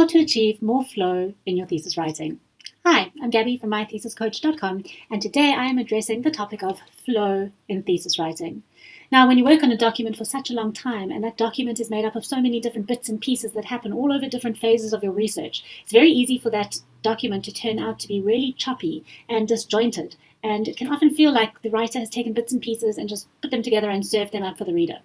How to achieve more flow in your thesis writing. Hi, I'm Gabby from mythesiscoach.com, and today I am addressing the topic of flow in thesis writing. Now, when you work on a document for such a long time, and that document is made up of so many different bits and pieces that happen all over different phases of your research, it's very easy for that document to turn out to be really choppy and disjointed, and it can often feel like the writer has taken bits and pieces and just put them together and served them up for the reader.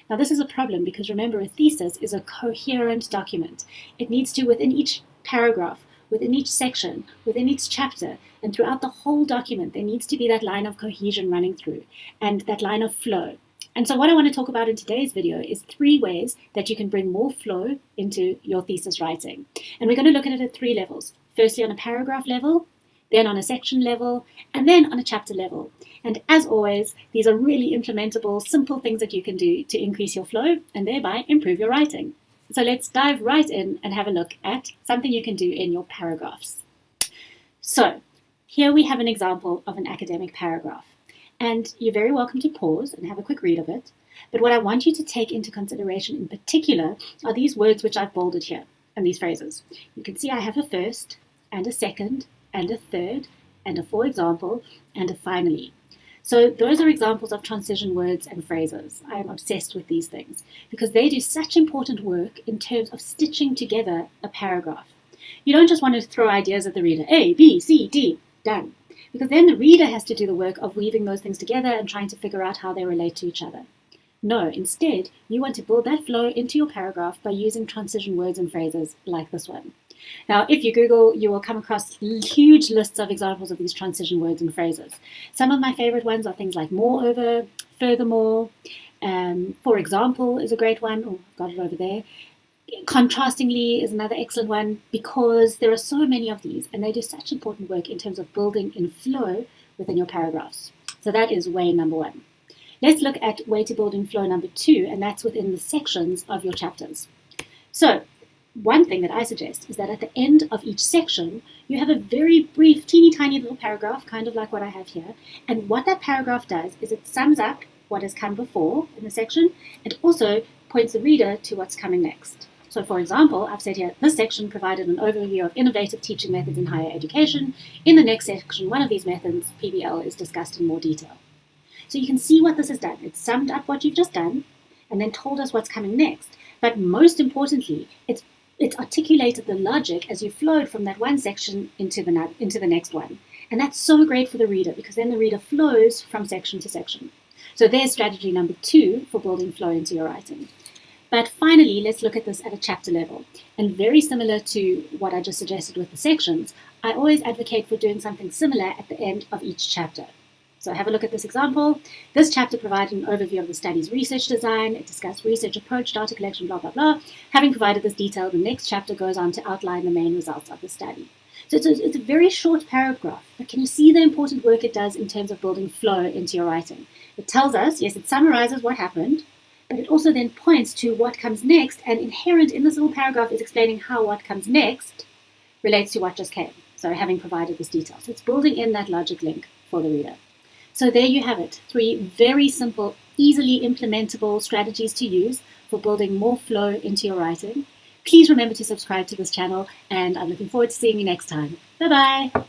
Now, this is a problem because remember, a thesis is a coherent document. It needs to, within each paragraph, within each section, within each chapter, and throughout the whole document, there needs to be that line of cohesion running through and that line of flow. And so what I want to talk about in today's video is 3 ways that you can bring more flow into your thesis writing. And we're going to look at it at 3 levels. Firstly, on a paragraph level, then on a section level, and then on a chapter level. And as always, these are really implementable, simple things that you can do to increase your flow and thereby improve your writing. So let's dive right in and have a look at something you can do in your paragraphs. So here we have an example of an academic paragraph. And you're very welcome to pause and have a quick read of it. But what I want you to take into consideration in particular are these words which I've bolded here and these phrases. You can see I have a first and a second and a third, and a for example, and a finally. So those are examples of transition words and phrases. I am obsessed with these things because they do such important work in terms of stitching together a paragraph. You don't just want to throw ideas at the reader, A, B, C, D, done. Because then the reader has to do the work of weaving those things together and trying to figure out how they relate to each other. No, instead, you want to build that flow into your paragraph by using transition words and phrases like this one. Now, if you Google, you will come across huge lists of examples of these transition words and phrases. Some of my favorite ones are things like moreover, furthermore, for example is a great one. Oh, I've got it over there. Contrastingly is another excellent one because there are so many of these and they do such important work in terms of building in flow within your paragraphs. So that is way number 1. Let's look at way to build in flow number 2, and that's within the sections of your chapters. So one thing that I suggest is that at the end of each section, you have a very brief, teeny tiny little paragraph, kind of like what I have here. And what that paragraph does is it sums up what has come before in the section and also points the reader to what's coming next. So for example, I've said here, this section provided an overview of innovative teaching methods in higher education. In the next section, one of these methods, PBL, is discussed in more detail. So you can see what this has done. It's summed up what you've just done and then told us what's coming next. But most importantly, it's articulated the logic as you flowed from that one section into the next one. And that's so great for the reader because then the reader flows from section to section. So there's strategy number 2 for building flow into your writing. But finally, let's look at this at a chapter level. And very similar to what I just suggested with the sections, I always advocate for doing something similar at the end of each chapter. So have a look at this example. This chapter provided an overview of the study's research design. It discussed research approach, data collection, blah, blah, blah. Having provided this detail, the next chapter goes on to outline the main results of the study. So it's a very short paragraph, but can you see the important work it does in terms of building flow into your writing? It tells us, yes, it summarizes what happened, but it also then points to what comes next, and inherent in this little paragraph is explaining how what comes next relates to what just came. So having provided this detail. So it's building in that logic link for the reader. So there you have it, 3 very simple, easily implementable strategies to use for building more flow into your writing. Please remember to subscribe to this channel, and I'm looking forward to seeing you next time. Bye-bye.